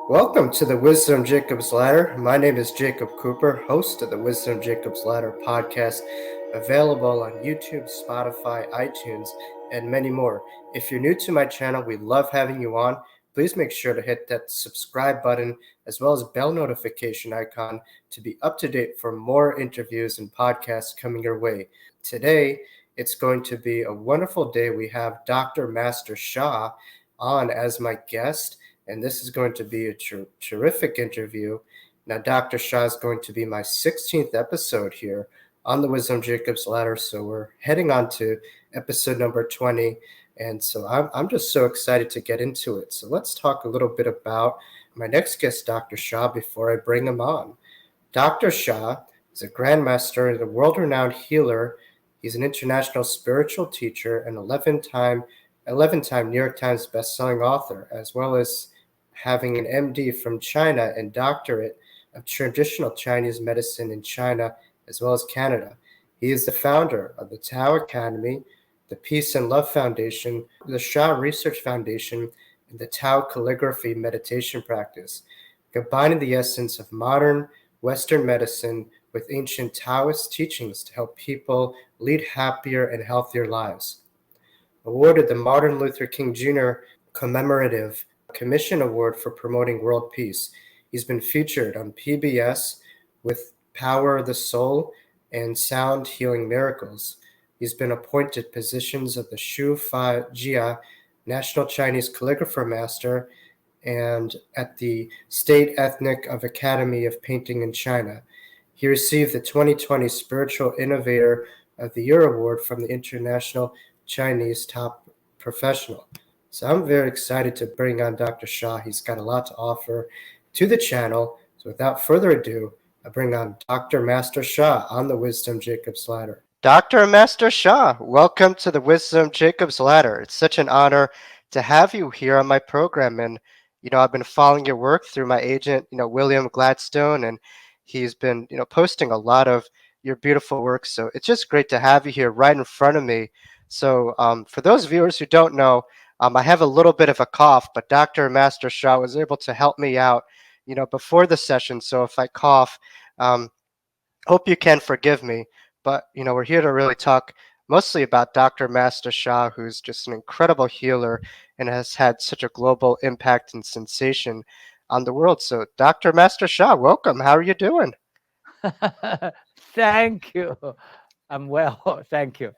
Welcome to the Wisdom Jacob's Ladder. My name is Jacob Cooper, host of the Wisdom Jacob's Ladder podcast, available on YouTube, Spotify, iTunes, and many more. If you're new to my channel, we love having you on. Please make sure to hit that subscribe button as well as bell notification icon to be up to date for more interviews and podcasts coming your way. Today, it's going to be a wonderful day. We have Dr. Master Sha on as my guest. And this is going to be a terrific interview. Now, Dr. Sha is going to be my 16th episode here on the Wisdom Jacob's Ladder. So we're heading on to episode number 20. And so I'm just so excited to get into it. So let's talk a little bit about my next guest, Dr. Sha, before I bring him on. Dr. Sha is a grandmaster and a world-renowned healer. He's an international spiritual teacher and 11-time New York Times bestselling author, as well as having an MD from China and doctorate of traditional Chinese medicine in China as well as Canada. He is the founder of the Tao Academy, the Peace and Love Foundation, the Sha Research Foundation, and the Tao Calligraphy meditation practice, combining the essence of modern Western medicine with ancient Taoist teachings to help people lead happier and healthier lives. Awarded the Martin Luther King Jr. Commemorative Commission Award for promoting world peace. He's been featured on PBS with Power of the Soul and Sound Healing Miracles. He's been appointed positions of the Shu Fa Jia National Chinese Calligrapher Master and at the State Ethnic of Academy of Painting in China. He received the 2020 Spiritual Innovator of the Year Award from the International Chinese Top Professional. So I'm very excited to bring on Dr. Sha. He's got a lot to offer to the channel. So without further ado, I bring on Dr. Master Sha on the Wisdom Jacob's Ladder. Dr. Master Sha, welcome to the Wisdom Jacob's Ladder. It's such an honor to have you here on my program. And, I've been following your work through my agent, William Gladstone, and he's been, posting a lot of your beautiful work. So it's just great to have you here right in front of me. So for those viewers who don't know, I have a little bit of a cough, but Dr. Master Sha was able to help me out, before the session. So if I cough, hope you can forgive me. But, we're here to really talk mostly about Dr. Master Sha, who's just an incredible healer and has had such a global impact and sensation on the world. So Dr. Master Sha, welcome. How are you doing? Thank you. I'm well. Thank you.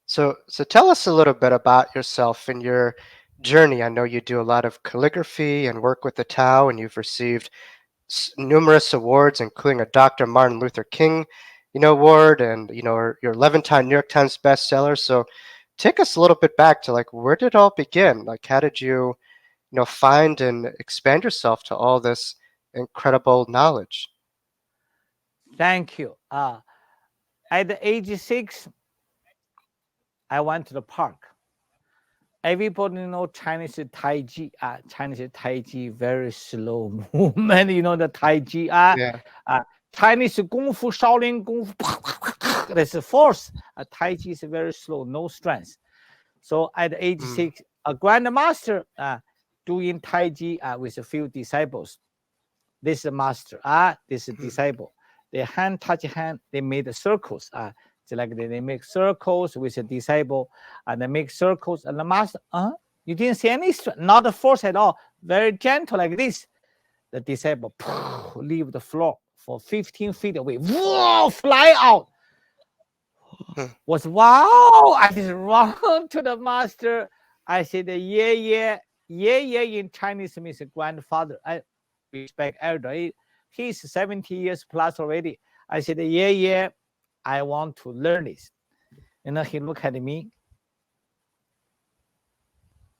So tell us a little bit about yourself and your journey. I know you do a lot of calligraphy and work with the Tao, and you've received numerous awards, including a Dr. Martin Luther King, award, and your 11-time New York Times bestseller. So take us a little bit back to where did it all begin? How did you, find and expand yourself to all this incredible knowledge? Thank you. At the age 6, I went to the park. Everybody know Chinese Tai Chi. Chinese Tai Chi, very slow movement. The Tai Chi. Yeah. Chinese Kung Fu, Shaolin Kung Fu. There's a force. Tai Chi is very slow, no strength. So at age 6, a grandmaster doing Tai Chi with a few disciples. This is a master. This is a disciple. They hand touch hand. They made circles. They make circles with a disciple, and they make circles. And the master, you didn't see any strength, not a force at all. Very gentle like this. The disciple leave the floor for 15 feet away. Whoa, fly out. Was wow. I just run to the master. I said, yeah. In Chinese means grandfather. I respect elder. He's 70 years plus already. I said, yeah. I want to learn this. He looked at me.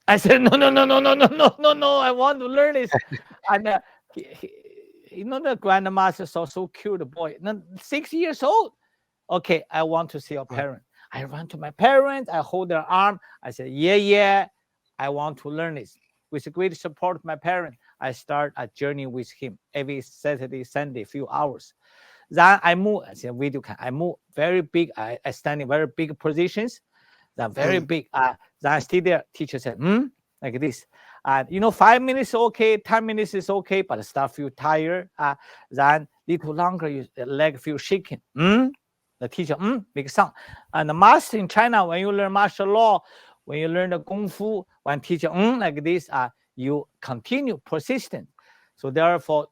I said, no. I want to learn this. And the grandmaster saw so cute boy, 6 years old. Okay, I want to see your parents. I run to my parents. I hold their arm. I said, yeah. I want to learn this. With the great support of my parents, I start a journey with him every Saturday, Sunday, few hours. Then I move. I said, I move very big. I stand in very big positions. Then very big. Then I stay there. Teacher said, like this. And 5 minutes okay, 10 minutes is okay, but start feel tired. Then little longer, your leg feel shaking. The teacher make sound. And the master in China, when you learn martial law, when you learn the kung fu, when teacher like this, you continue persistent. So therefore,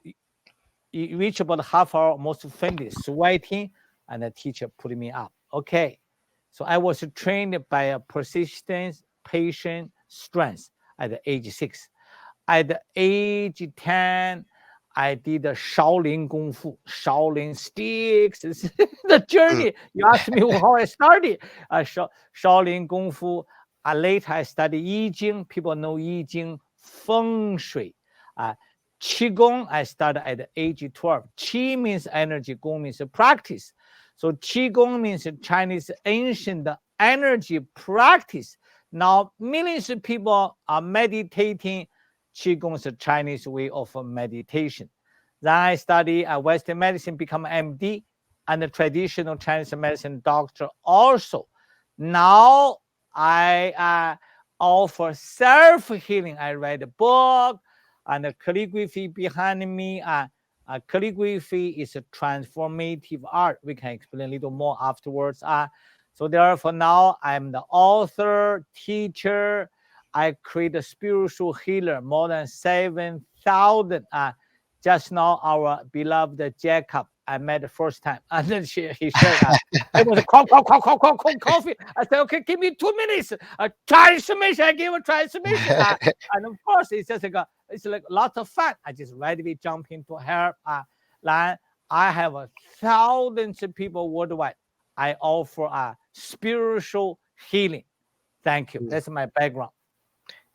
you reach about half hour, most finished, sweating, and the teacher put me up. Okay. So I was trained by a persistence, patience, strength at the age 6. At the age 10, I did the Shaolin Kung Fu, Shaolin sticks. The mm, journey. You asked me how I started. Shaolin Kung Fu. Later, I studied I Ching. People know I Ching, Feng Shui. Qigong, I started at the age 12. Qi means energy, Gong means practice. So Qigong means Chinese ancient energy practice. Now, millions of people are meditating. Qigong is a Chinese way of meditation. Then I study Western medicine, become MD, and the traditional Chinese medicine doctor also. Now I offer self-healing. I read a book, and the calligraphy behind me. Calligraphy is a transformative art. We can explain a little more afterwards. So therefore now I'm the author, teacher. I create a spiritual healer, more than 7,000. Just now our beloved Jacob, I met the first time, and then he shared, it was a coffee. I said, okay, give me 2 minutes. Transformation, I give a transformation. And of course, it's just it's like lots of fun. I just readily jump into help. Like I have thousands of people worldwide. I offer spiritual healing. Thank you. That's my background.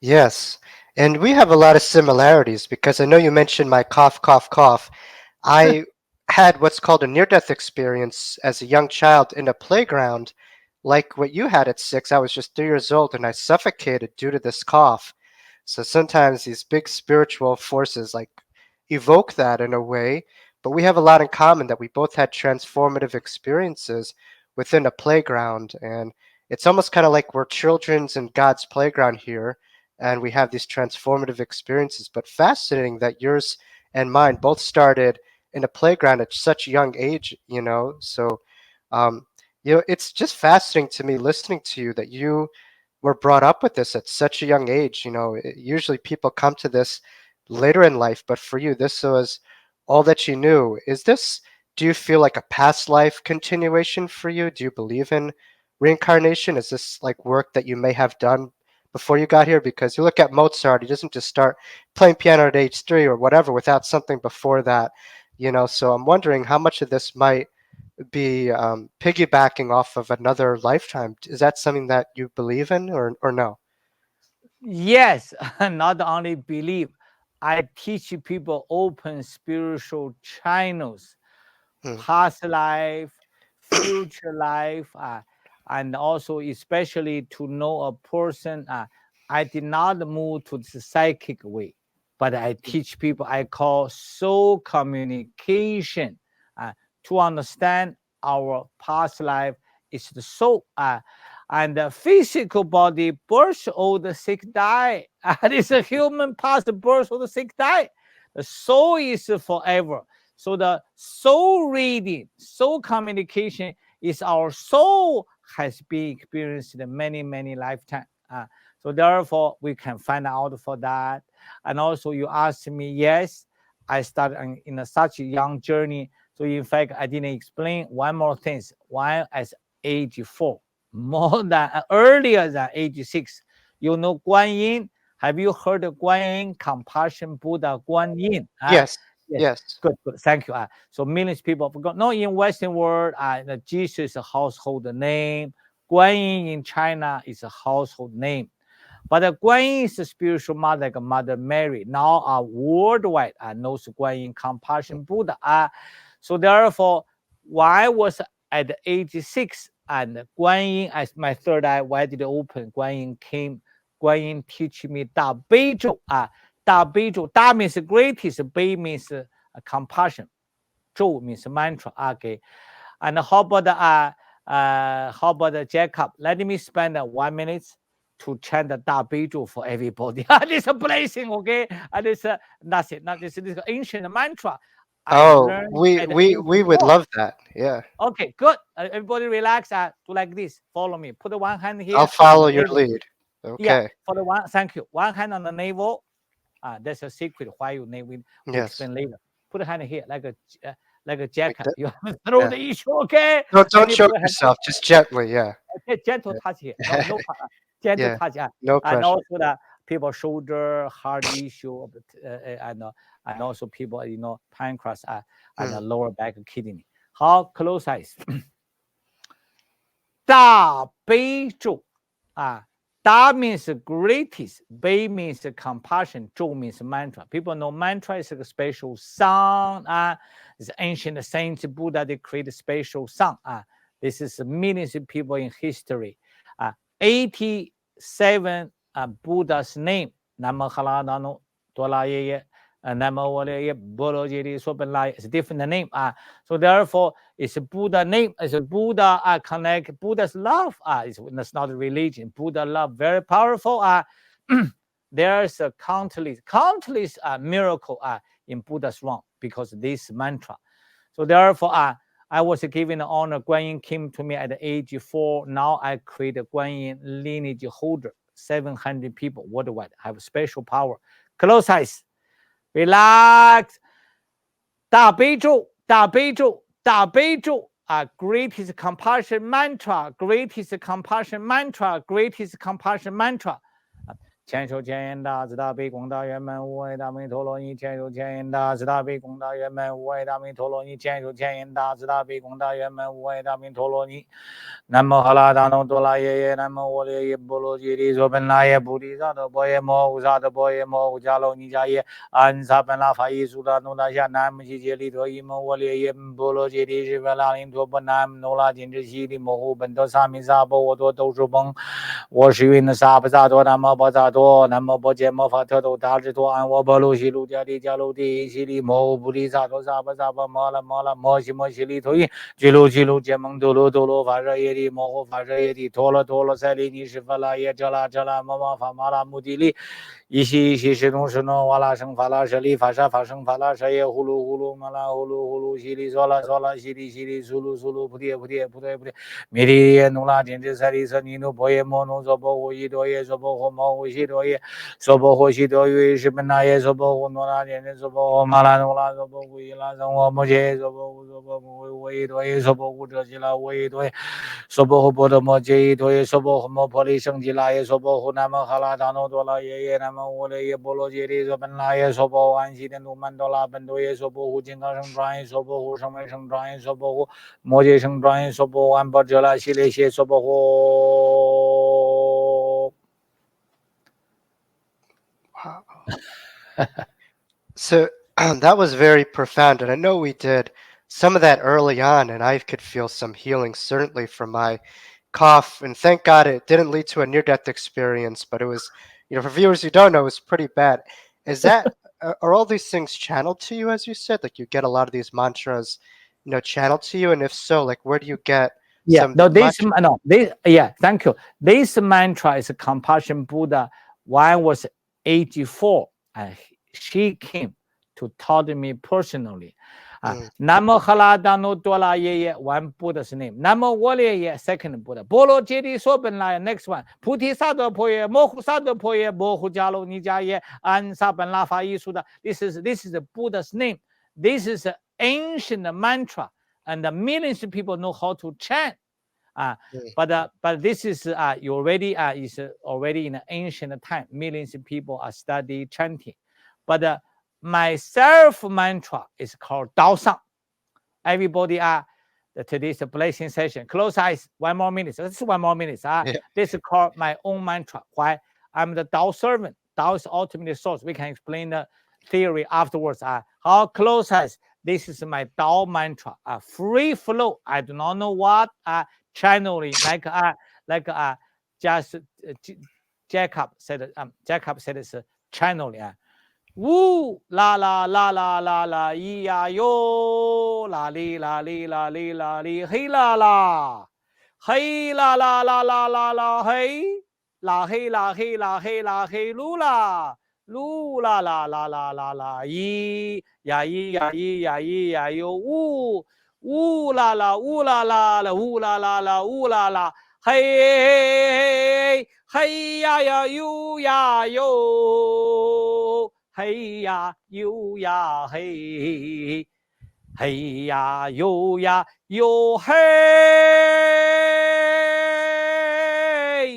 yes. And we have a lot of similarities because I know you mentioned my cough, cough, cough. I had what's called a near death experience as a young child in a playground, like what you had at 6. I was just 3 years old and I suffocated due to this cough. So sometimes these big spiritual forces like evoke that in a way, but we have a lot in common that we both had transformative experiences within a playground. And it's almost kind of like we're children's in God's playground here, and we have these transformative experiences. But fascinating that yours and mine both started in a playground at such a young age. So, um, it's just fascinating to me listening to you that you were brought up with this at such a young age. Usually people come to this later in life, but for you, this was all that you knew. Do you feel like a past life continuation for you? Do you believe in reincarnation? Is this like work that you may have done before you got here? Because you look at Mozart, he doesn't just start playing piano at age 3 or whatever without something before that. So I'm wondering how much of this might be piggybacking off of another lifetime. Is that something that you believe in, or no? Yes, not only believe, I teach people open spiritual channels, Hmm. past life, future life, and also especially to know a person. I did not move to the psychic way, but I teach people, I call soul communication, to understand our past life is the soul. And the physical body, birth, old, sick, die. And it's a human past, birth, old, sick, die. The soul is forever. So the soul reading, soul communication is our soul has been experienced in many, many lifetimes. So therefore, we can find out for that. And also you asked me, yes, I started in such a young journey. So in fact, I didn't explain one more thing. One as age 4, more than earlier than age 6. You know Guan Yin. Have you heard of Guan Yin, compassion Buddha Guan Yin? Yes, Yes. yes. Good, good. Thank you. So millions of people forgot. No, in Western world, Jesus is a household name. Guan Yin in China is a household name. But Guan Yin is a spiritual mother, like Mother Mary. Now, worldwide knows Guan Yin, compassion Buddha. So therefore, why was at the age 6 and Guan Yin as my third eye widely open? Guan Yin came. Guan Yin teach me Da Bei Zhou. Da Bei Zhou. Da means greatest. Bei means compassion. Zhou means mantra. Okay. And how about Jacob? Let me spend 1 minute. to chant the Da Beizhou for everybody. This a blessing, okay? And this nothing. Now this is ancient mantra. I learned we at the we age we of would 4. love that. Yeah. Okay, good. Everybody relax. Do like this. Follow me. Put the one hand here I'll on follow the your navel. lead. Yeah, Okay. for the one. Thank you. One hand on the navel. That's a secret. Why you name? We Yes. explain later. Put a hand here like a Like jacket. that. You have to throw Yeah. the issue. Okay. Don't And you choke put a hand. yourself. Just gently. Yeah. Okay, gentle touch here. No, gentle Yeah. touch. No And pressure. also the people shoulder, heart issue, and also people, pancreas and the lower back kidney. How close eyes? 大悲咒 Da means greatest, Bei means compassion, Zhou means mantra. People know mantra is a special song. It's ancient saints, Buddha, they create a special song. This is millions of people in history. 87 Buddha's name. Namahaladano, Dolaye, it's a different name. So therefore, it's a Buddha name. It's a Buddha connect Buddha's love. It's not a religion. Buddha love very powerful. There's a countless miracle in Buddha's realm because this mantra. So therefore, I was given the honor. Guanyin came to me at the age 4. Now I create a Guanyin lineage holder. 700 people worldwide have special power. Close eyes. Relax. 大悲咒，大悲咒，大悲咒 greatest compassion mantra, greatest compassion mantra, greatest compassion mantra. 千手千眼大慈大悲广大圆满无碍大弥陀罗尼，千手千眼大慈大悲广大圆满无碍大弥陀罗尼，千手千眼大慈大悲广大圆满无碍大弥陀罗尼。南无哈拉达诺多拉耶耶，南无我列耶波罗揭谛，说本拉耶菩提萨埵波耶摩诃萨埵波耶摩诃迦楼尼迦耶，安萨本拉法伊苏达努达夏，南无悉揭利陀伊摩我列耶波罗揭谛，是本拉林陀波南无努拉金智悉利摩诃本陀萨弥萨波我多都是崩，我是云的萨婆萨多，南无波萨多，南无波揭摩法特多达智多，安我波罗悉卢迦利迦卢地悉利摩诃菩提萨多萨婆萨婆摩拉摩拉摩悉摩悉利陀伊，居卢居卢揭蒙多罗多罗法热耶利摩诃法热耶利陀罗陀罗塞利尼什法拉耶遮拉遮拉摩摩法摩拉穆提利。一西一西是东是东，瓦拉生法拉舍利法沙法生法拉舍耶呼噜呼噜玛拉呼噜呼噜西利嗦拉嗦拉西利西利苏噜苏噜菩提菩提菩提菩提，弥利耶努拉金智塞利瑟尼努婆耶摩努娑婆诃悉多耶娑婆诃摩诃悉多耶娑婆诃悉多耶是本那耶娑婆诃努拉金智娑婆诃玛拉努拉娑婆诃伊拉僧我摩羯娑婆诃娑婆诃我依多耶娑婆诃遮悉拉我依多耶娑婆诃波多摩揭依多耶娑婆诃摩婆利胜吉拉耶娑婆诃南无哈拉达诺多拉耶耶南无我列耶波罗揭谛说本拉耶娑婆诃安悉天度曼多拉本多耶娑婆诃金刚生庄严娑婆诃声闻生庄严娑婆诃摩羯生庄严娑婆诃安波遮拉悉列谢娑婆诃。 Wow. So that was very profound, and I know we did some of that early on, and I could feel some healing certainly from my cough, and thank God it didn't lead to a near-death experience, but it was, for viewers who don't know, it was pretty bad. Is that are all these things channeled to you, as you said? Like you get a lot of these mantras, channeled to you, and if so, like where do you get some? Thank you. This mantra is a compassion Buddha. One was 84, and she came to taught me personally. Namo Haladano Dola Ye, one Buddha's name. Namo Wale, second Buddha. Bolo Jedi Sobenla, next one. Puti Sado Poye, Mohu Sado Poye, Bohu Jalo Nijaye, and Saban Lafa Yisuda. This is the Buddha's name. This is an ancient mantra, and the millions of people know how to chant. But this is already in an ancient time. Millions of people are studying chanting. But my self mantra is called Dao Sang. Everybody today's blessing session. Close eyes. 1 more minute. This is 1 more minute. This is called my own mantra. Why? I'm the Tao servant. Tao is ultimate source. We can explain the theory afterwards. How close eyes. This is my Tao mantra. Free flow. I do not know what channeling like just Jacob said. Jacob said it's channeling. Woo la la la la la la ya yo la li la li la li la li hey la la la la la la hey 啦嘿啦嘿啦嘿啦嘿噜啦噜啦啦啦啦啦啦咿呀咿呀咿呀咿呀哟呜呜啦啦呜啦啦啦呜啦啦啦呜啦啦嘿嘿呀呀哟呀哟嘿呀哟呀嘿嘿呀哟呀哟嘿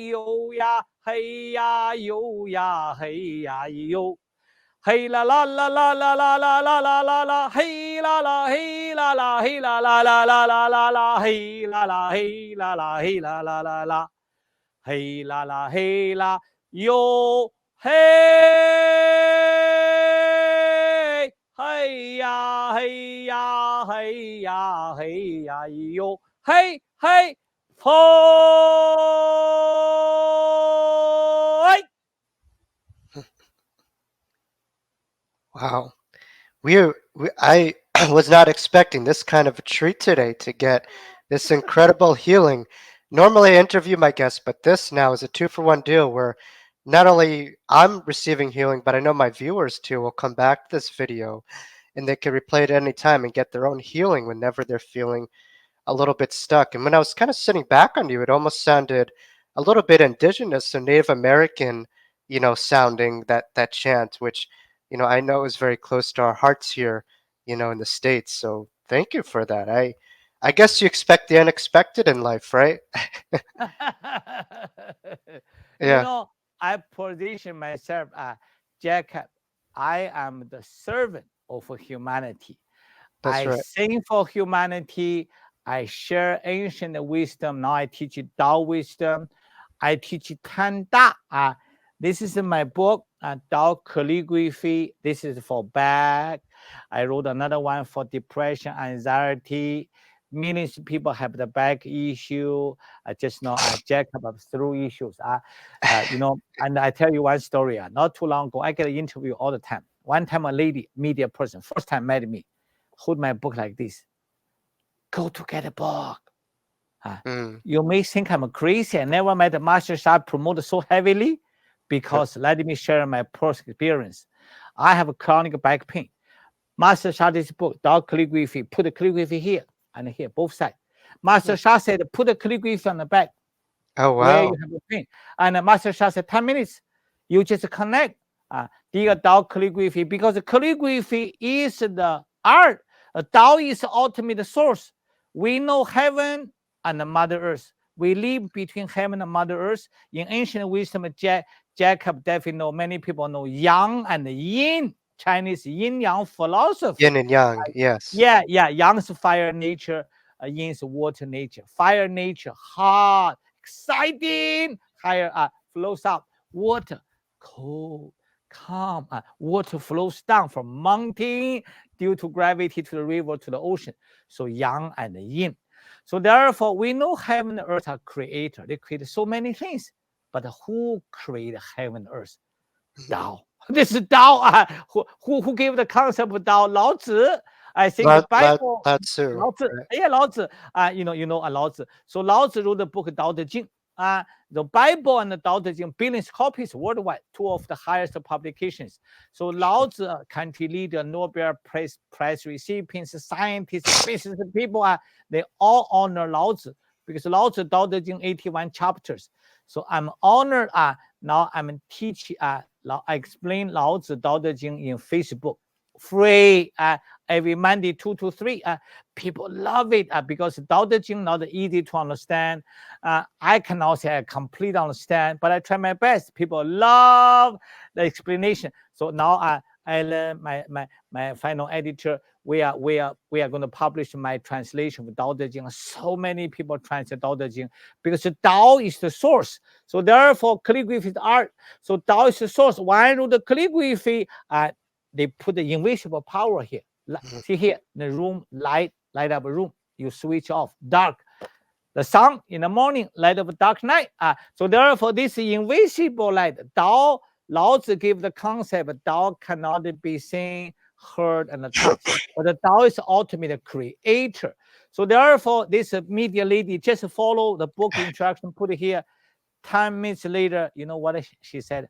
哟呀嘿呀哟呀嘿呀哟。嘿啦啦啦啦啦啦啦啦啦啦啦，嘿啦啦嘿啦啦嘿啦啦啦啦啦啦啦，嘿啦啦嘿啦啦嘿啦啦啦啦，嘿啦啦嘿啦哟嘿，嘿呀嘿呀嘿呀嘿呀哟，嘿嘿嘿。Wow. I was not expecting this kind of a treat today to get this incredible healing. Normally, I interview my guests, but this now is a 2-for-1 deal where not only I'm receiving healing, but I know my viewers too will come back to this video and they can replay it any time and get their own healing whenever they're feeling a little bit stuck. And when I was kind of sitting back on you, it almost sounded a little bit indigenous or Native American, sounding that chant, which, I know is very close to our hearts here, in the States. So thank you for that. I guess you expect the unexpected in life, right? You Yeah, know, I position myself as Jacob. I am the servant of humanity. that's I right. sing for humanity. I share ancient wisdom. Now I teach Tao wisdom. I teach Tanda. This is my book, Tao Calligraphy. This is for back. I wrote another one for depression, anxiety. Millions of people have the back issue. I just know Jacob have through issues. And I tell you one story. Not too long ago, I get an interview all the time. One time, a lady, media person, first time met me, hold my book like this. Go to get a book. Mm, You may think I'm crazy. I never met a Master Sha promoted so heavily because let me share my personal experience. I have a chronic back pain. Master Sha this book, Tao Calligraphy, put the calligraphy here and here, both sides. Master Sha said, put the calligraphy on the back oh, where you wow. have a pain. And Master Sha said, 10 minutes, you just connect the Tao calligraphy because calligraphy is the art. Tao is the ultimate source. We know heaven and Mother Earth. We live between heaven and Mother Earth. In ancient wisdom, Jacob definitely know, many people know Yang and Yin, Chinese yin yang philosophy. Yin and yang, yes. Yeah, Yang is fire nature, Yin is water nature. Fire nature, hot, exciting, higher flows out. Water, cold, calm. Water flows down from mountain due to gravity to the river to the ocean. So Yang and Yin. So therefore, we know heaven and earth are creator. They created so many things. But who created heaven and earth? Tao. This is Tao. Who gave the concept of Tao? Lao Tzu. I think the Bible. Lao Tzu, Lao Tzu. right? Yeah, Lao Tzu. Lao Tzu. So Lao Tzu wrote the book Tao Te Ching. The Bible and the Tao Te Ching, billions copies worldwide, two of the highest publications. So Lao Tzu, country leader, Nobel Prize recipients, scientists, business people, they all honor Lao Tzu because Lao Tzu Tao Te Ching 81 chapters. So I'm honored. Now I'm teaching. I explain Lao Tzu Tao Te Ching in Facebook, free every Monday 2 to 3. People love it because Tao Te Ching not easy to understand. I cannot say I completely understand, but I try my best. People love the explanation. So now I learn my final editor. We are going to publish my translation of Tao Te Ching. So many people translate Tao Te Ching because Tao is the source. So therefore, calligraphy is art. So Tao is the source. When I do the calligraphy, they put the invisible power here. See here, the room light up a room. You switch off dark. The sun in the morning, light of dark night. So therefore, this invisible light, Tao, Lao Tzu gave the concept, Tao cannot be seen, heard, and touched. But the Tao is the ultimate creator. So therefore, this media lady just follow the book instruction, put it here. 10 minutes later, you know what she said?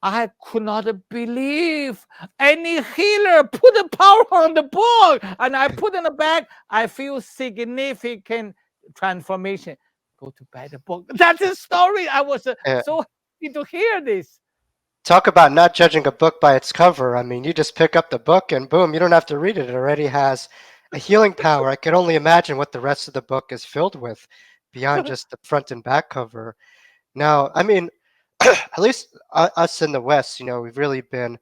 I could not believe any healer put the power on the book, and I put in the bag. I feel significant transformation. Go to buy the book. That's a story. I was so happy to hear this. Talk about not judging a book by its cover. I mean, you just pick up the book and boom, you don't have to read it. It already has a healing power. I can only imagine what the rest of the book is filled with beyond just the front and back cover. Now, I mean, at least us in the West, we've really been,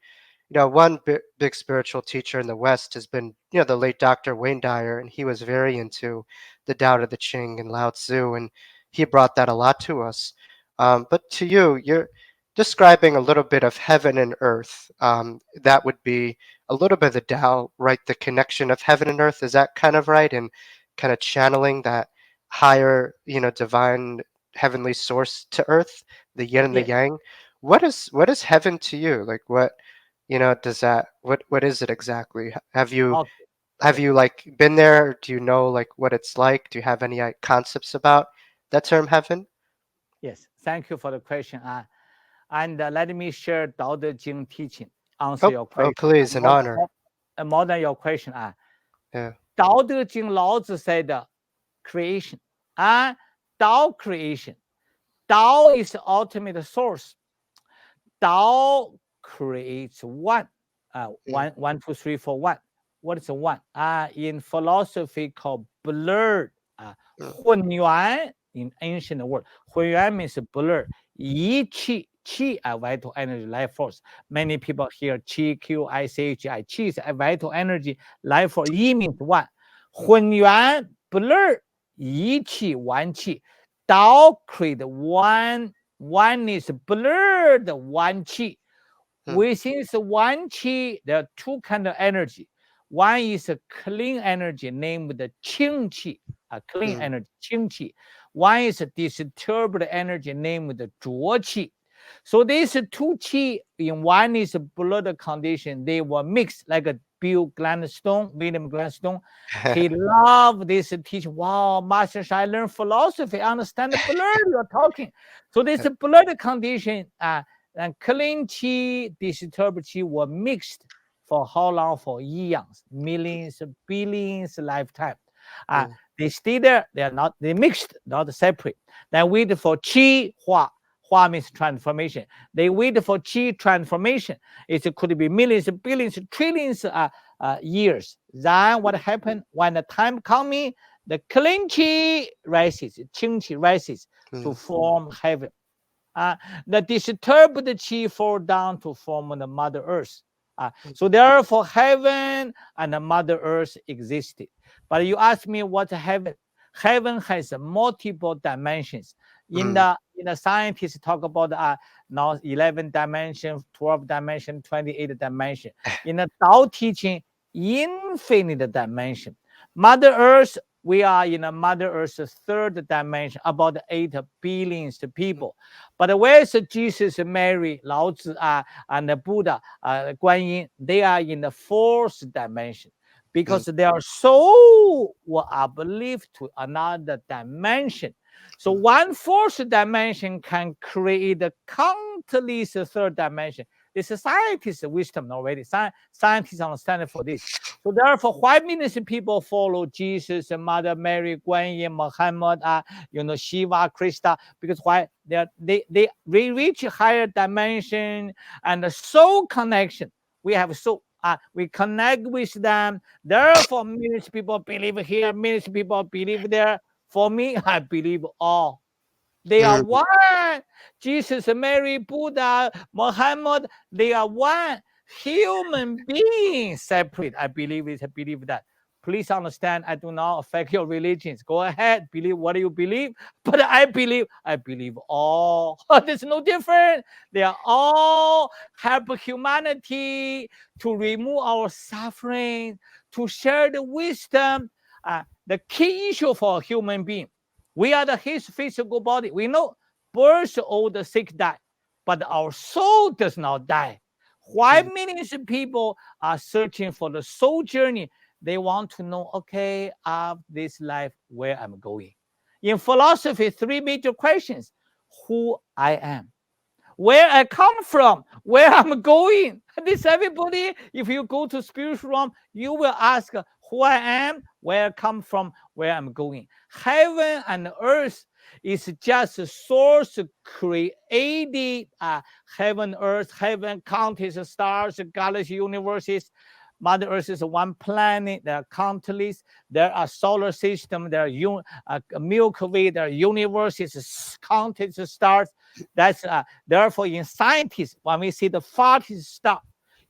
one big spiritual teacher in the West has been, the late Dr. Wayne Dyer, and he was very into the Tao Te Ching and Lao Tzu, and he brought that a lot to us. But to you, you're describing a little bit of heaven and earth. That would be a little bit of the Tao, right? The connection of heaven and earth. Is that kind of right? And kind of channeling that higher, divine heavenly source to earth, the yin and the Yeah. yang. What is heaven to you? Like does that what is it exactly? Have you Okay. have you like been there? Do you know like what it's like? Do you have any concepts about that term heaven? Yes. Thank you for the question. And let me share Tao Te Ching teaching. Answer Oh, your oh, question. please, an honor. More than your question. Yeah. Tao Te Ching Lao Tzu said creation. Tao creation. Tao is the ultimate source. Tao creates one. Mm, One, two, three, four, one. What is one? In philosophy called blurred. mm, 混元 in ancient word. 混元means blur. Yi qi, qi a vital energy, life force. Many people hear qi, q, I, c, h, I. Qi is a vital energy, life force. Yi means one. 混元 blur. Yi qi, one qi. Tao create one. One is blurred, one qi. mm, Within this one qi, there are two kind of energy. One is a clean energy named the qing qi, a clean mm, energy, qing qi. One is a disturbed energy named the zhuo qi. So these two qi, in one is a blood condition, they were mixed like a William Gladstone. He loved this teaching. Wow, Master Sha, I learned philosophy, I understand the blood you're talking. So this blood condition, and clean qi, disturbed qi were mixed for how long? For eons, millions, billions lifetime. mm, They stay there. They mixed, not separate. Then wait for qi hua. Hua means transformation. They wait for qi transformation. It could be millions, billions, trillions years. Then what happened? When the time coming, the clean qi rises, qing qi rises to mm, form heaven. The disturbed qi fall down to form the Mother Earth. So therefore, heaven and the Mother Earth existed. But you ask me what's heaven? Heaven has multiple dimensions. In mm, the scientists talk about now 11 dimension, 12 dimension, 28 dimension. In the Tao teaching, infinite dimension. Mother Earth, we are in a Mother Earth's third dimension, about 8 billion people. But where's Jesus, Mary, Lao Tzu, and the Buddha, Guan Yin? They are in the fourth dimension mm, because their soul are believed to another dimension. So mm, one fourth dimension can create a countless third dimension. This is scientists' wisdom already. Scientists understand for this. So therefore, why millions of people follow Jesus, Mother Mary, Guan Yin, Muhammad, Shiva, Krishna? Because why they reach higher dimension and the soul connection. We have soul. We connect with them. Therefore, millions of people believe here, millions of people believe there. For me, I believe all. They are mm, one. Jesus, Mary, Buddha, Muhammad, they are one. Human beings separate. I believe it. I believe that. Please understand, I do not affect your religions. Go ahead, believe what you believe. But I believe all. There's no difference. They are all help humanity to remove our suffering, to share the wisdom. The key issue for a human being, we are his physical body. We know birth, old, sick, die, but our soul does not die. Why mm, millions of people are searching for the soul journey? They want to know, okay, of this life, where I'm going. In philosophy, 3 major questions. who I am, where I come from, where I'm going. This everybody, if you go to spiritual realm, you will ask who I am, where I come from, where I'm going. Heaven and earth is just a source created heaven, earth, heaven, countless stars, galaxies, universes. Mother Earth is one planet. There are countless. There are solar system. There are Milky Way. There are universes, countless stars. That's therefore in scientists, when we see the farthest star,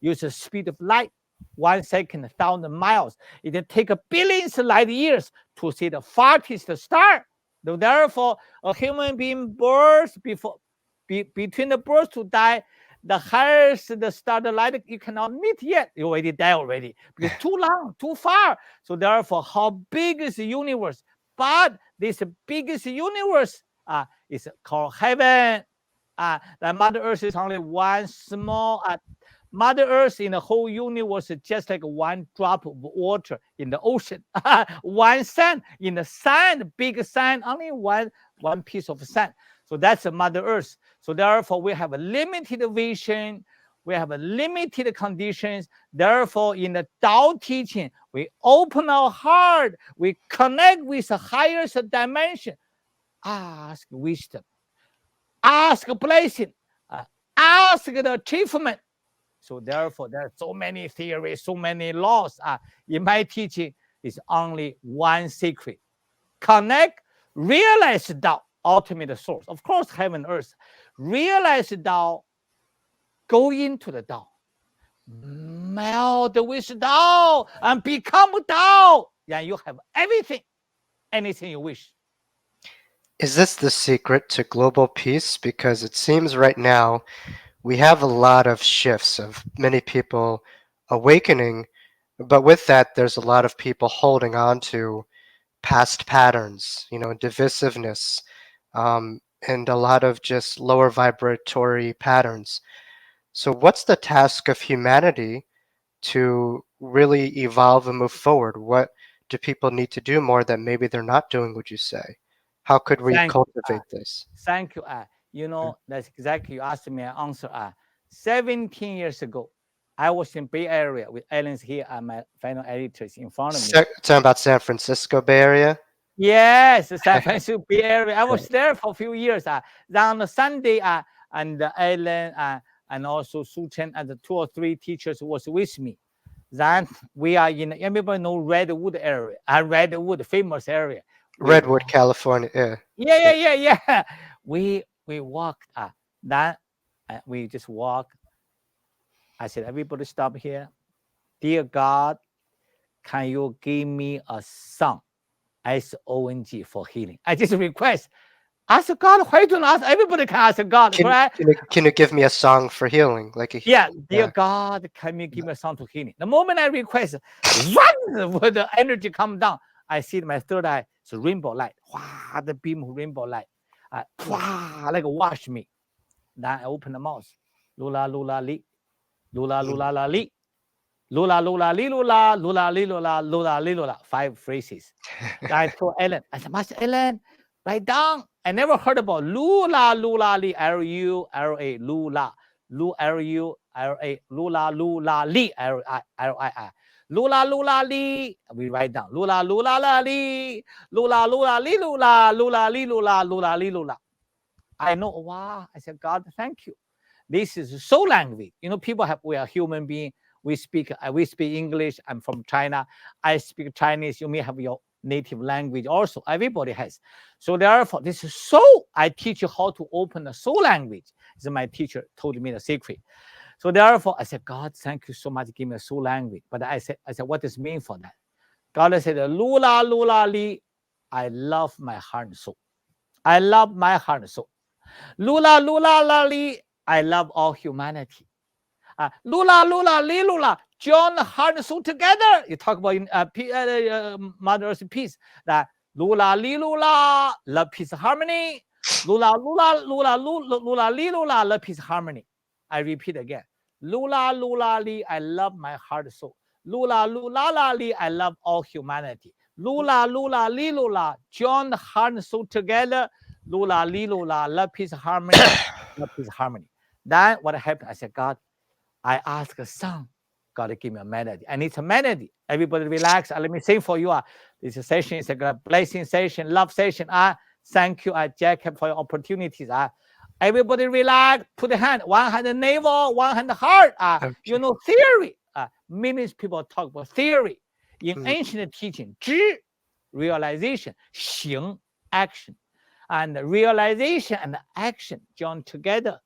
use the speed of light, 1 second, 1,000 miles. It takes billions light years to see the farthest star. So therefore, a human being birth between the birth to die, the highest the star, the light you cannot meet yet. You already die already because too long, too far. So therefore, how big is the universe? But this biggest universe is called heaven. The Mother Earth is only one small. Mother Earth in the whole universe is just like one drop of water in the ocean. One sand in the sand, big sand, only one piece of sand. So that's a Mother Earth. So therefore, we have a limited vision. We have a limited conditions. Therefore, in the Tao teaching, we open our heart. We connect with the highest dimension. Ask wisdom. Ask blessing. Ask the achievement. So therefore, there are so many theories, so many laws. In my teaching, is only one secret. Connect, realize Tao, ultimate source. Of course, heaven and earth. Realize Tao, go into the Tao. Meld with Tao and become Tao. And you have everything, anything you wish. Is this the secret to global peace? Because it seems right now we have a lot of shifts of many people awakening, but with that, there's a lot of people holding on to past patterns, divisiveness, and a lot of just lower vibratory patterns. So what's the task of humanity to really evolve and move forward? What do people need to do more that maybe they're not doing, would you say? How could we cultivate this? Thank you. That's exactly you asked me an answer. 17 years ago, I was in Bay Area with Alan's here and my final editors in front of me. Talking about San Francisco Bay Area? Yes, San Francisco Bay Area. I was there for a few years. Then on Sunday, and Alan and also Su Chen and the 2 or 3 teachers was with me. Then we are in, everybody know Redwood area, Redwood, famous area. Redwood, California. Yeah. We walked. Then we just walk. I said, everybody stop here. Dear God, can you give me a song, SONG, for healing? I just request. Ask God. Why do not ask? Everybody can ask God. Can you give me a song for healing? Dear God, can you give me a song to healing? The moment I request, run with the energy come down. I see my third eye. It's a rainbow light. Wow, the beam of rainbow light. Wow, like wash me. Then I open the mouth. Lula lula li. Lula lula la li. Lula lula li lula. Lula li lula. Lula li lula. 5 phrases. I told Ellen. I said, Master Ellen, write down. I never heard about lula lula li. L-U-L-A. Lula. L-U-L-A. Lula lula li. L-I-I. Lula lula li. We write down. Lula lula la li. Lula lula li lula. Lula li lula. Lula li lula. I know. Wow. I said, God, thank you. This is soul language. We are human beings. We speak English. I'm from China. I speak Chinese. You may have your native language also. Everybody has. So therefore, this is soul. I teach you how to open the soul language. So my teacher told me the secret. So therefore, I said, God, thank you so much. Give me a soul language. But I said, what does it mean for that? God said, lula lula li. I love my heart and soul. I love my heart and soul. Lula lula la li. I love all humanity. Lula lula li lula. Join the heart and soul together. You talk about Mother Earth peace. That lula li lula, love, peace, harmony. Lula lula lula lula lula li lula, love, peace, harmony. I repeat again. Lula lula li. I love my heart and soul. Lula lula la li. I love all humanity. Lula lula li lula. Join the heart and soul together. lula, li lula, love, peace, harmony, love, peace, harmony. Then what happened? I said, God, I asked a song. God, give me a melody. I need a melody. Everybody relax. Let me sing for you. This session is a blessing session, love session. Thank you, Jacob, for your opportunities. Everybody relax. Put the hand, one hand navel, one hand heart. You know, theory. Millions of people talk about theory. In ancient teaching, 知, realization, 行, action. And realization and action joined together.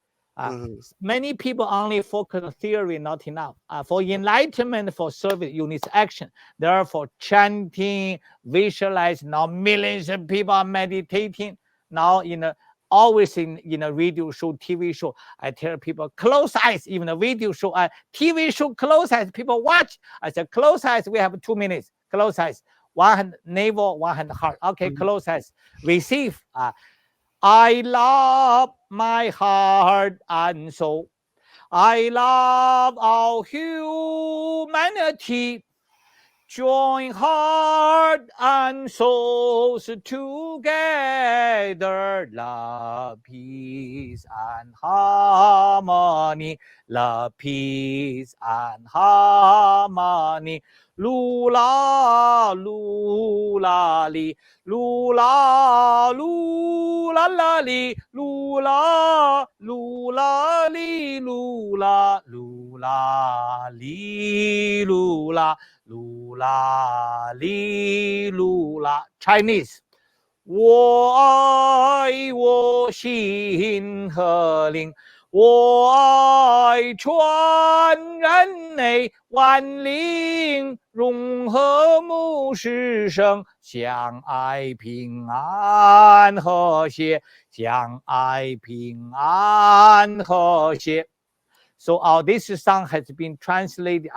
Many people only focus on theory, not enough. For enlightenment, for service, you need action. Therefore, chanting, visualize. Now millions of people are meditating. Now, always in a radio show, TV show, I tell people, close eyes. Even a video show, TV show, close eyes. People watch. I said, close eyes. We have 2 minutes. Close eyes. One hand navel, one hand heart. Okay, close eyes. Receive. I love my heart and soul. I love all humanity. Join heart and souls together. Love, peace, and harmony. Love, peace, and harmony. Lula, lula, li. Lula, lula, la, li. Lula, lula, li. Lula, lula, li. Lula. Lula, li, lula. Chinese. 我爱我心和灵，我爱全人类，万灵融合睦世生，相爱平安和谐，相爱平安和谐。So this song has been translated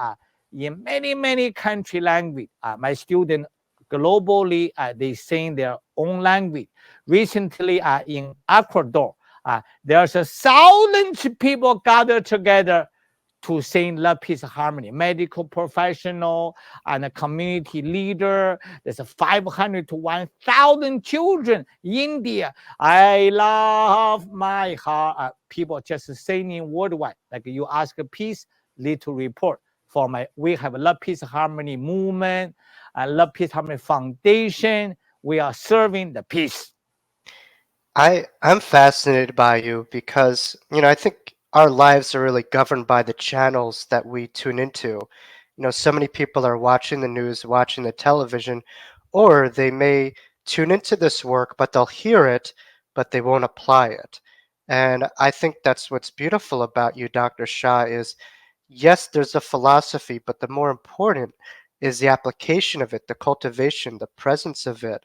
in many country language. My students globally, they sing their own language. Recently, in Ecuador, there's 1,000 people gathered together to sing love, peace, harmony. Medical professional and a community leader. There's 500 to 1,000 children. India, I love my heart. People just singing worldwide. Like you ask a peace, lead to report. We have a love, peace, harmony movement, love, peace, harmony foundation. We are serving the peace. I'm fascinated by you because, I think our lives are really governed by the channels that we tune into. So many people are watching the news, watching the television, or they may tune into this work, but they'll hear it, but they won't apply it. And I think that's what's beautiful about you, Dr. Sha, is yes, there's a philosophy, but the more important is the application of it, the cultivation, the presence of it.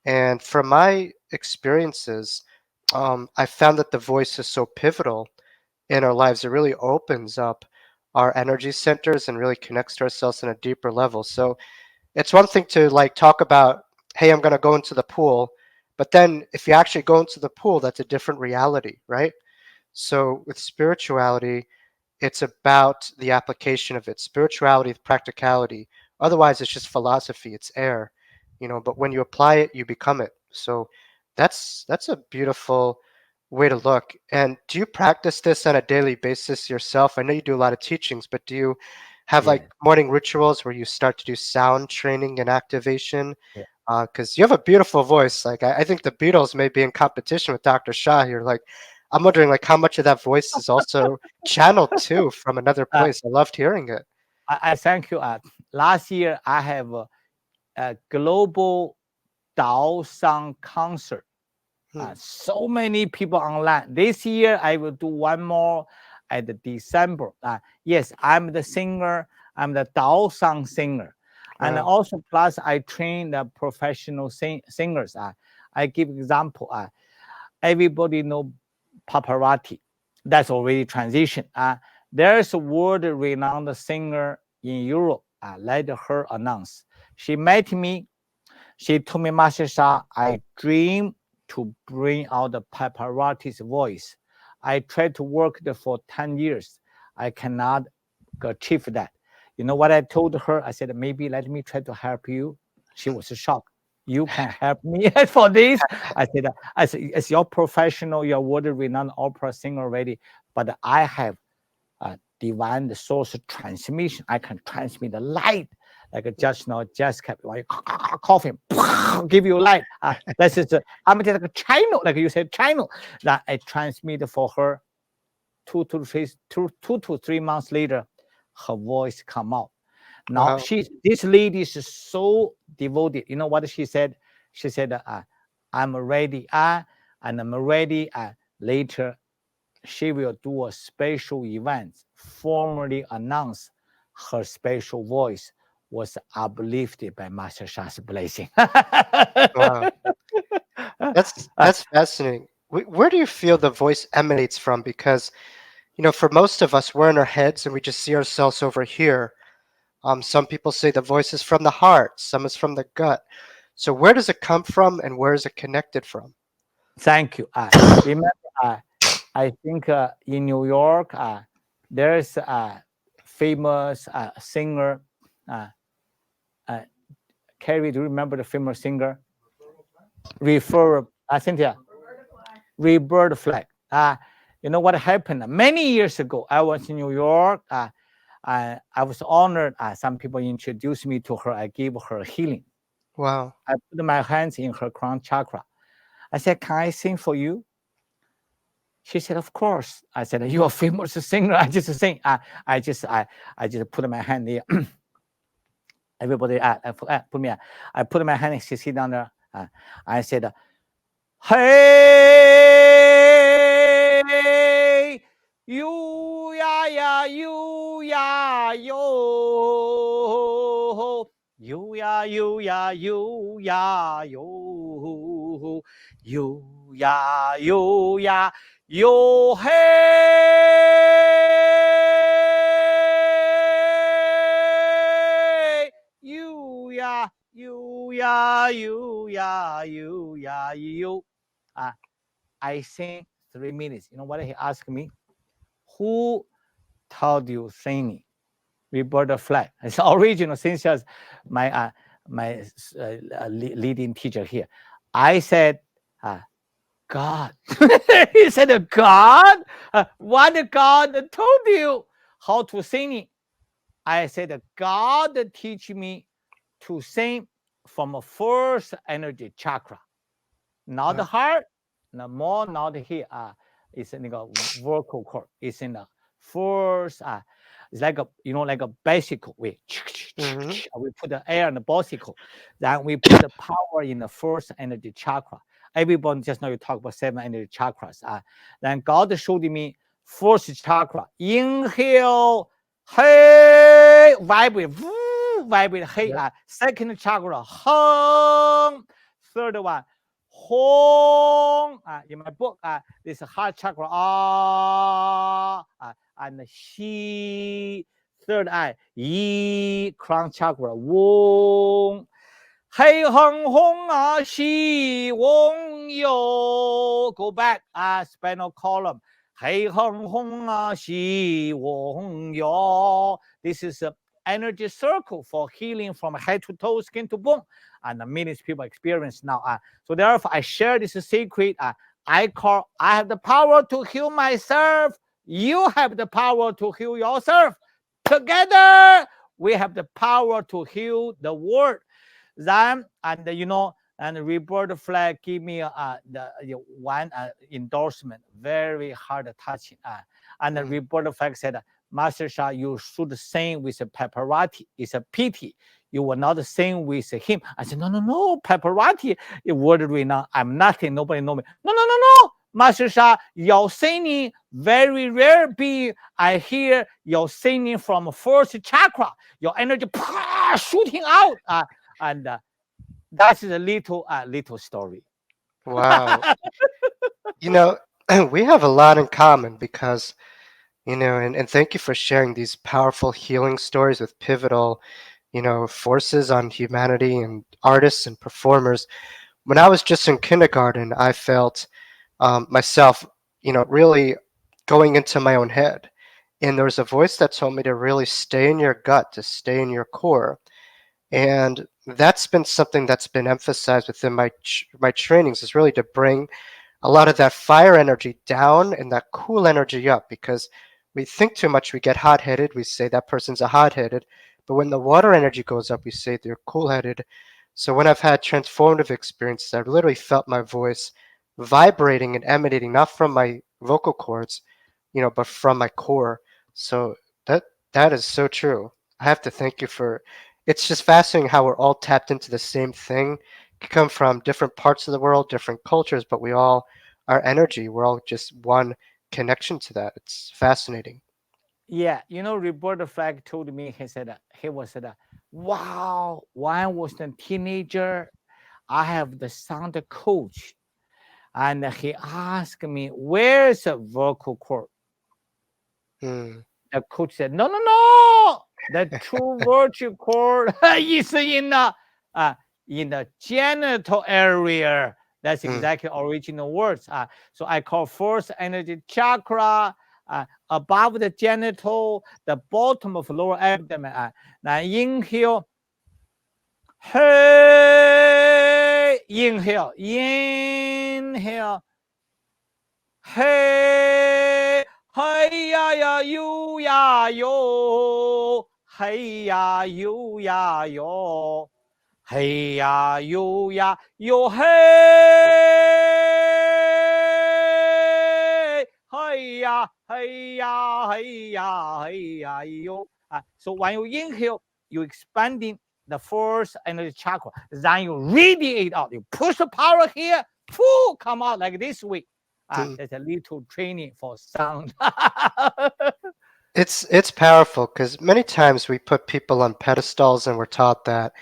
And from my experiences, I found that the voice is so pivotal in our lives. It really opens up our energy centers and really connects to ourselves on a deeper level. So it's one thing to talk about, hey, I'm going to go into the pool. But then if you actually go into the pool, that's a different reality, right? So with spirituality, it's about the application of it. Spirituality, practicality. Otherwise, it's just philosophy. It's air, But when you apply it, you become it. So that's a beautiful way to look. And do you practice this on a daily basis yourself? I know you do a lot of teachings, but do you have morning rituals where you start to do sound training and activation? Because you have a beautiful voice. I think the Beatles may be in competition with Dr. Sha here. I'm wondering how much of that voice is also channeled too from another place. I loved hearing it. I thank you. Last year I have a global Tao song concert. So many people online. This year I will do one more at December. Yes, I'm the singer. I'm the Tao song singer. And also plus I train the professional singers. I give example. Everybody know Pavarotti. That's already transition. There's a world-renowned singer in Europe. Let her announce. She met me. She told me, Master Sha, I dream to bring out the Pavarotti's voice. I tried to work there for 10 years. I cannot achieve that. You know what I told her? I said, maybe let me try to help you. She was shocked. you can help me for this. I said, as your professional, you're world-renowned opera singer already, but I have divine source transmission. I can transmit the light. Like just now, just kept like coughing, give you light. This is I'm just like a channel, like you said, channel that I transmit for her. 2 to 3 months later, her voice come out. Now Wow. this lady is so devoted. You know what she said? She said, "I'm ready. And I'm ready. Later, she will do a special event, formally announce her special voice was uplifted by Master Sha's blessing." Wow. That's fascinating. Where do you feel the voice emanates from? Because, for most of us, we're in our heads and we just see ourselves over here. Some people say the voice is from the heart, some is from the gut. So where does it come from and where is it connected from? Thank you. Remember, I think in New York, there's a famous singer. Carrie, do you remember the famous singer? I think, yeah, Rebirth Flag. You know what happened? Many years ago, I was in New York. I was honored. Some people introduced me to her. I gave her healing. Wow. I put my hands in her crown chakra. I said, "Can I sing for you?" She said, "Of course." I said, "You're a famous singer." I just sing. I just put my hand there. Everybody, put me. I put my hand. She sit down there. I said, "Hey, you ya ya, you ya yo, you ya you ya you ya yo, you ya you ya yo hey, you ya you ya you ya you ya you." I sing 3 minutes. You know what he asked me? Who taught you singing? Rebirth the flag. It's original since my leading teacher here. I said, God. He said, God? What God told you how to sing? I said, God teach me to sing from a first energy chakra. Not the Wow. heart, no more, not here. It's in the vocal cord. It's in the first. It's like like a bicycle. We Hmm. we put the air in the bicycle, then we put the power in the first energy chakra. Everyone just know you talk about 7 energy chakras. Then God showed me first chakra. Inhale, hey, vibrate, vibrate, hey. Yep. Second chakra, hum. Third one, Hong. In my book, this heart chakra. And He. Third eye, Yi. Crown chakra. Wong. Hey hong hong Shi Wong Yo. Go back. Spinal column. Hey hong hong Shi Wong Yo. This is a energy circle for healing from head to toe, skin to bone, and the millions people experience now. So therefore, I share this secret. I have the power to heal myself. You have the power to heal yourself. Together, we have the power to heal the world. Then, and the Rebirth Flag give me the one endorsement, very hard touching. And the Rebirth Flag said, Master Sha, you should sing with a paparazzi. It's a pity you will not sing with him. I said, no, paparazzi, word right now. I'm nothing, nobody know me. No. Master Sha, your singing very rare be. I hear your singing from first chakra, your energy shooting out. And that's a little story. Wow. You know, we have a lot in common because, and thank you for sharing these powerful healing stories with pivotal, forces on humanity and artists and performers. When I was just in kindergarten, I felt myself, really going into my own head. And there was a voice that told me to really stay in your gut, to stay in your core. And that's been something that's been emphasized within my trainings, is really to bring a lot of that fire energy down and that cool energy up, because we think too much, we get hot-headed, we say that person's a hot-headed, but when the water energy goes up, we say they're cool-headed. So when I've had transformative experiences, I've literally felt my voice vibrating and emanating, not from my vocal cords, but from my core. So that that is so true. I have to thank you for. It's just fascinating how we're all tapped into the same thing. We come from different parts of the world, different cultures, but we all, our energy, we're all just one connection to that. It's fascinating. Yeah, Roberta Flack told me, he was said, wow, when I was a teenager, I have the sound coach, and he asked me, where's the vocal cord? Mm. The coach said, no, no, no, the true vocal cord is in the genital area. That's Mm. exactly original words. So I call first energy chakra above the genital, the bottom of lower abdomen. Now inhale, hey, inhale, hey, hey ya ya you ya yo, hey ya you ya yo, hey ya you ya yo, hey, hey ya, hey ya, hey ya, hey ya yo. So when you inhale, you expanding the first energy chakra. Then you radiate out. You push the power here, come out like this way. Mm. There's a little training for sound. It's powerful because many times we put people on pedestals and we're taught that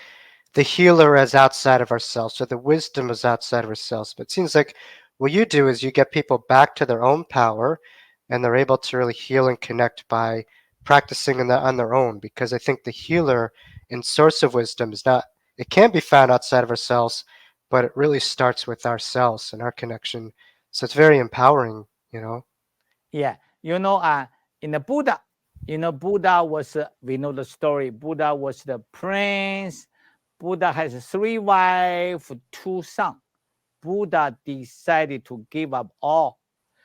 the healer is outside of ourselves, so the wisdom is outside of ourselves. But it seems like what you do is you get people back to their own power, and they're able to really heal and connect by practicing on their own. Because I think the healer and source of wisdom is not, it can be found outside of ourselves, but it really starts with ourselves and our connection. So it's very empowering. Yeah, in the Buddha, Buddha was, we know the story. Buddha was the prince. Buddha has 3 wives, 2 sons. Buddha decided to give up all.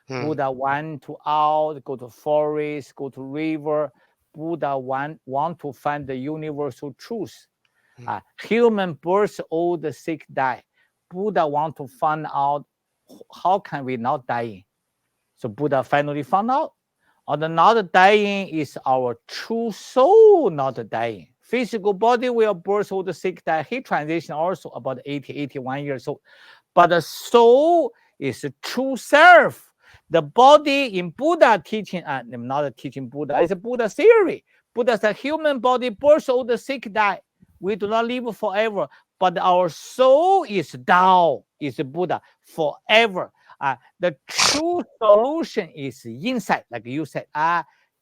Hmm. Buddha went to out, go to forest, go to river. Buddha want to find the universal truth. Hmm. Human birth, old, sick, die. Buddha want to find out how can we not die. So Buddha finally found out, or the not dying is our true soul not dying. Physical body will birth, old, sick, die. He transitioned also about 80, 81 years old. But the soul is a true self. The body in Buddha teaching, not teaching Buddha, it's a Buddha theory. Buddha said human body birth, old, sick, die. We do not live forever, but our soul is Tao, is Buddha forever. The true solution is inside, like you said,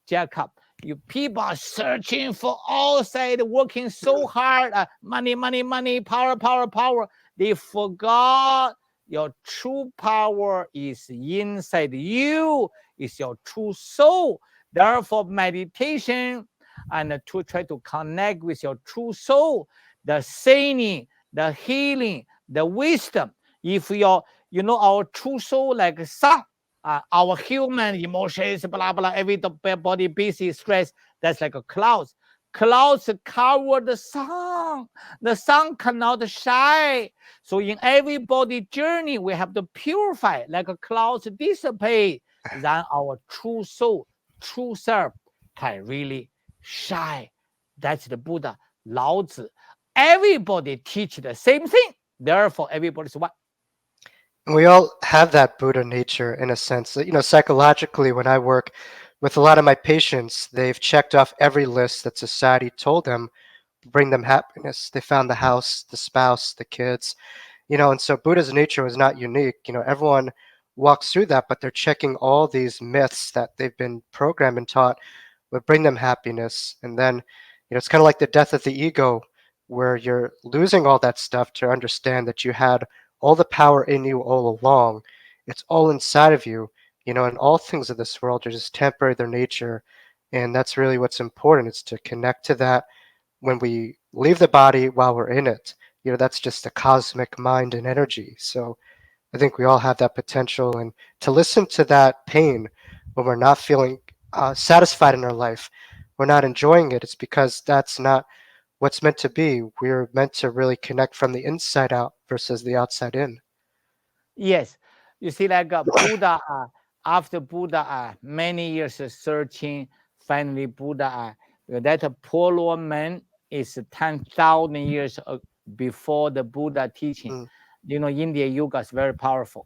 Jacob. You people are searching for outside, working so hard, money, money, money, power, power, power. They forgot your true power is inside you, is your true soul. Therefore, meditation and to try to connect with your true soul, the singing, the healing, the wisdom. If our true soul like sun, our human emotions, blah blah, every body busy, stress, that's like a clouds. Clouds cover the sun. The sun cannot shine. So in every body journey, we have to purify, like a clouds dissipate. Then our true soul, true self can really shine. That's the Buddha, Lao Tzu. Everybody teach the same thing. Therefore, everybody's one. We all have that Buddha nature in a sense. Psychologically, when I work with a lot of my patients, they've checked off every list that society told them to bring them happiness. They found the house, the spouse, the kids, and so Buddha's nature was not unique. Everyone walks through that, but they're checking all these myths that they've been programmed and taught would bring them happiness. And then, it's kind of like the death of the ego, where you're losing all that stuff to understand that you had all the power in you all along. It's all inside of you, and all things of this world are just temporary, their nature. And that's really what's important, is to connect to that when we leave the body while we're in it, that's just a cosmic mind and energy. So I think we all have that potential, and to listen to that pain when we're not feeling satisfied in our life, we're not enjoying it. It's because that's not what's meant to be. We're meant to really connect from the inside out versus the outside in. Yes, you see, like Buddha, after Buddha, many years searching, finally Buddha, that poor old man is 10,000 years before the Buddha teaching. Mm, India yoga is very powerful.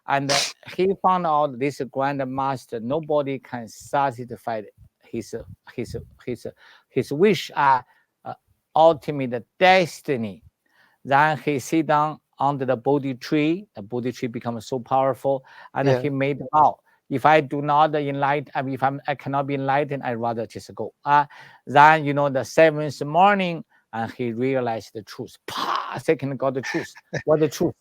And he found out this grandmaster, nobody can satisfy his his his his wish, ultimate destiny. Then he sit down under the Bodhi tree. The Bodhi tree becomes so powerful, and yeah. he made vow. If I do not enlighten, if I cannot be enlightened, I'd rather just go. Then the seventh morning, and he realized the truth. Second got the truth. What the truth?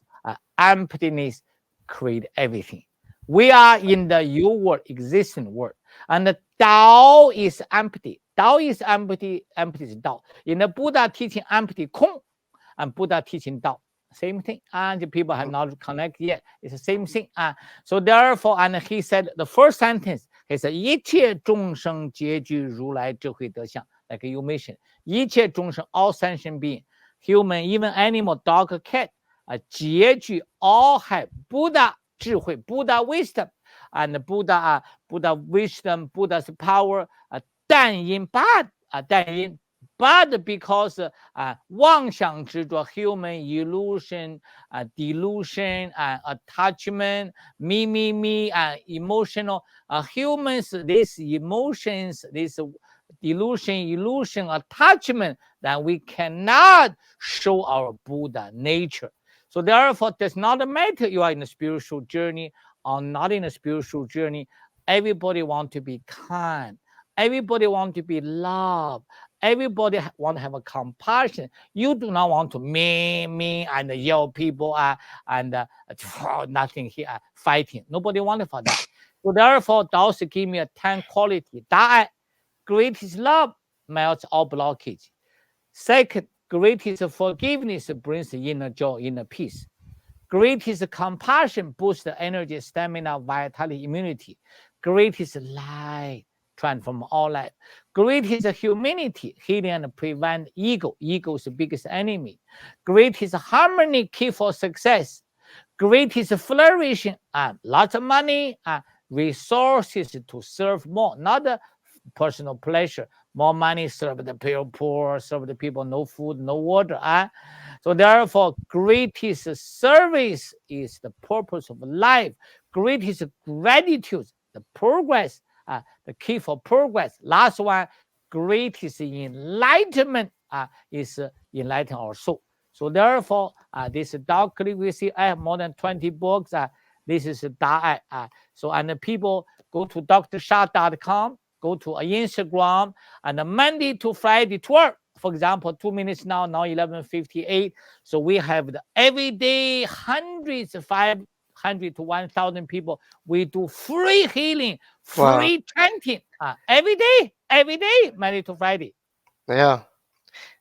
Emptiness create everything. We are in the you world, existing world, and the Tao is empty. Tao is empty. Empty is Tao. In the Buddha teaching, empty, 空. And Buddha teaching Tao, same thing. And the people have not connected yet. It's the same thing. So therefore, and he said the first sentence, he said, 一切众生皆具如来智慧德相, like you mentioned. 一切众生, all sentient being, human, even animal, dog, cat, 皆具 all have Buddha 智慧, Buddha wisdom, and Buddha wisdom, Buddha's power, 但因 but, 但因 but because 妄想执着 human illusion, delusion, attachment, me, emotional humans, these emotions, this illusion, attachment, that we cannot show our Buddha nature. So therefore, it does not matter you are in a spiritual journey or not in a spiritual journey. Everybody want to be kind. Everybody want to be loved. Everybody want to have a compassion. You do not want to me, and yell people and nothing here, fighting. Nobody want for that. So therefore, Taoist give me a 10 quality. That greatest love melts all blockage. Second, greatest forgiveness brings inner joy, inner peace. Greatest compassion boosts the energy, stamina, vitality, immunity. Greatest light transform all life. Greatest humanity, healing and prevent ego. Ego is the biggest enemy. Greatest harmony, key for success. Greatest flourishing, lots of money, resources to serve more, not the personal pleasure. More money, serve the poor, serve the people, no food, no water. So therefore, greatest service is the purpose of life. Greatest gratitude, the progress, the key for progress. Last one, greatest enlightenment is enlighten our soul. So therefore, this Tao Calligraphy, I have more than 20 books. This is Tao. So and the people go to drsha.com, go to Instagram, and Monday to Friday 12. For example, 2 minutes now 11:58. So we have the everyday hundreds, 500 to 1,000 people. We do free healing, free chanting every day, Monday to Friday. Yeah.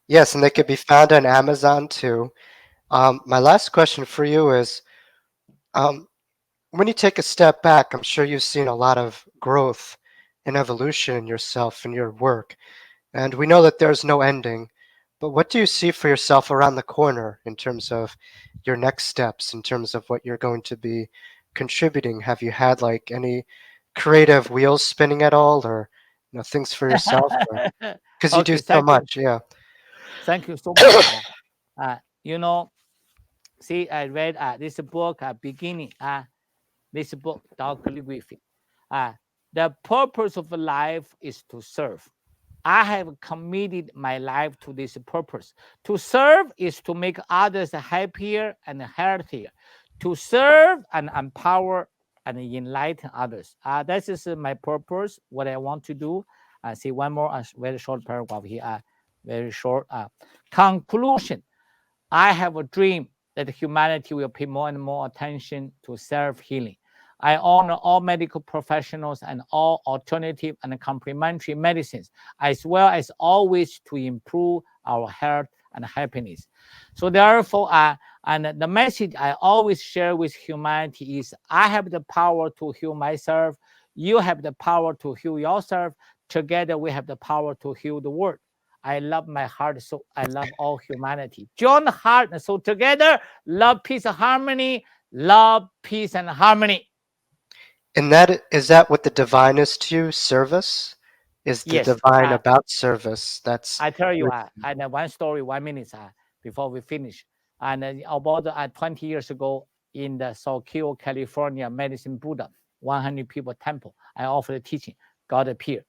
Yes, and they could be found on Amazon too. My last question for you is, when you take a step back, I'm sure you've seen a lot of growth and evolution in yourself and your work. And we know that there's no ending. But what do you see for yourself around the corner in terms of your next steps, in terms of what you're going to be contributing? Have you had like any creative wheels spinning at all, or things for yourself? Because you do Okay, so thank you. much, yeah. Thank you so much. See, I read this book, beginning, this book, Tao Calligraphy. The purpose of life is to serve. I have committed my life to this purpose. To serve is to make others happier and healthier. To serve and empower and enlighten others. That is my purpose, what I want to do. See one more very short paragraph here. Very short. Conclusion. I have a dream that humanity will pay more and more attention to self-healing. I honor all medical professionals and all alternative and complementary medicines, as well as always to improve our health and happiness. So therefore, and the message I always share with humanity is I have the power to heal myself. You have the power to heal yourself. Together, we have the power to heal the world. I love my heart, so I love all humanity. Join the heart and soul together. Love, peace, and harmony. Love, peace, and harmony. And is that what the divine is to you? Service? Is the Yes. divine about service? I tell you, and one story, 1 minute before we finish. And about 20 years ago in the Soccio, California, Medicine Buddha, 100 people temple, I offered teaching. God appeared.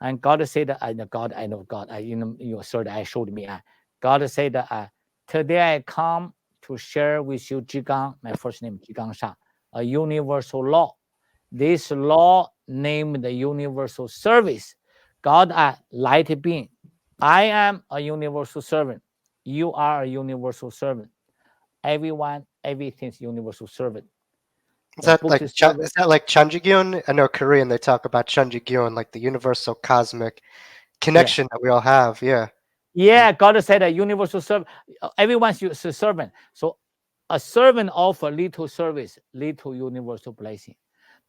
And God said, I know God, sorry, I showed me. God said, today I come to share with you Zhi Gang, my first name, Zhi Gang Sha, a universal law. This law named the universal service. God, light being. I am a universal servant. You are a universal servant. Everyone, everything's universal servant. Is that like Chanjigyun? I know Korean, they talk about Chanjigyun, like the universal cosmic connection that we all have. Yeah. Yeah, God said a universal servant. Everyone's a servant. So a servant offer little service, little universal blessing.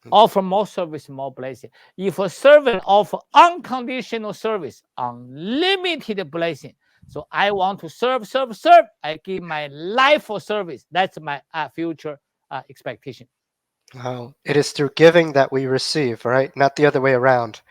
Offer more service, more blessing. If a servant offer unconditional service, unlimited blessing. So I want to serve. I give my life for service. That's my future expectation. Wow. It is through giving that we receive, right? Not the other way around.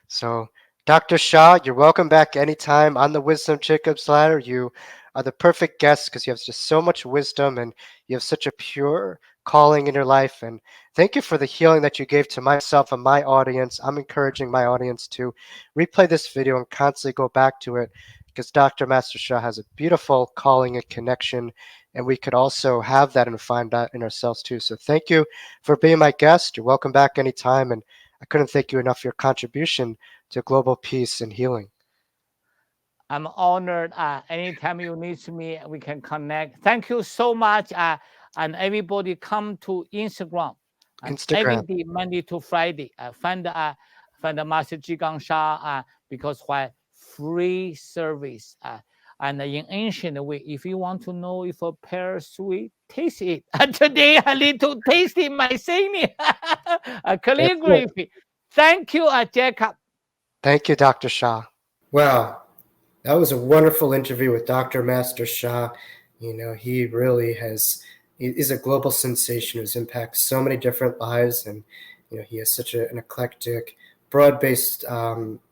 So, Dr. Sha, you're welcome back anytime on the Wisdom Jacob's Ladder. You are the perfect guest because you have just so much wisdom and you have such a pure calling in your life. And thank you for the healing that you gave to myself and my audience. I'm encouraging my audience to replay this video and constantly go back to it because Dr. Master Sha has a beautiful calling and connection. And we could also have that and find that in ourselves too. So thank you for being my guest. You're welcome back anytime. And I couldn't thank you enough for your contribution to global peace and healing. I'm honored. Anytime you need me, we can connect. Thank you so much. And everybody come to Instagram. And every day, Monday to Friday, find the Master Zhi Gang Sha because why free service. And in ancient way, if you want to know if a pear sweet, taste it. Today I need to taste it myself. Calligraphy. Thank you, Jacob. Thank you, Dr. Sha. Wow, that was a wonderful interview with Dr. Master Sha. You know, he really is a global sensation who's impacted so many different lives, and you know, he has such an eclectic, broad-based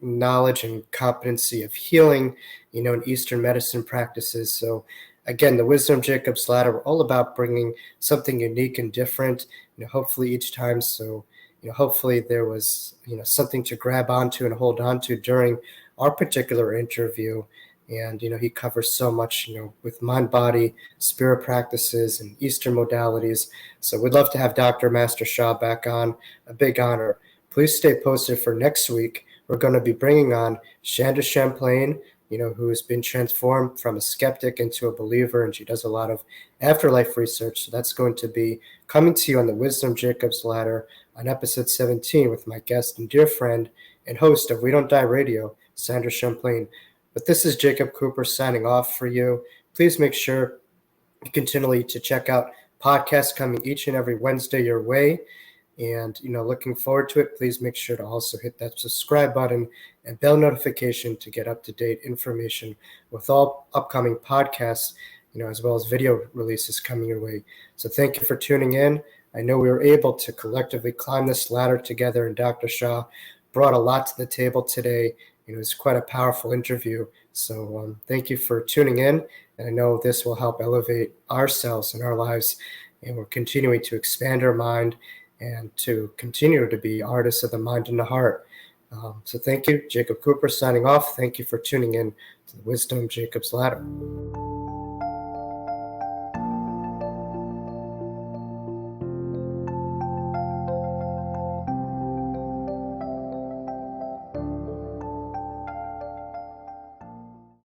knowledge and competency of healing, you know, in Eastern medicine practices. So again, the Wisdom Jacob's Ladder, we're all about bringing something unique and different, you know, hopefully each time. So, you know, hopefully there was, you know, something to grab onto and hold onto during our particular interview. And, you know, he covers so much, you know, with mind, body, spirit practices and Eastern modalities. So we'd love to have Dr. Master Sha back on. A big honor. Please stay posted for next week. We're going to be bringing on Shanda Champlain, you know, who has been transformed from a skeptic into a believer, and she does a lot of afterlife research. So that's going to be coming to you on the Wisdom Jacob's Ladder on episode 17 with my guest and dear friend and host of We Don't Die Radio, Sandra Champlain. But this is Jacob Cooper signing off for you. Please make sure continually to check out podcasts coming each and every Wednesday your way. And, you know, looking forward to it. Please make sure to also hit that subscribe button and bell notification to get up-to-date information with all upcoming podcasts, you know, as well as video releases coming your way. So thank you for tuning in. I know we were able to collectively climb this ladder together, and Dr. Sha brought a lot to the table today. You know, it was quite a powerful interview. So thank you for tuning in. And I know this will help elevate ourselves and our lives. And we're continuing to expand our mind and to continue to be artists of the mind and the heart. So thank you. Jacob Cooper signing off. Thank you for tuning in to the Wisdom Jacob's Ladder.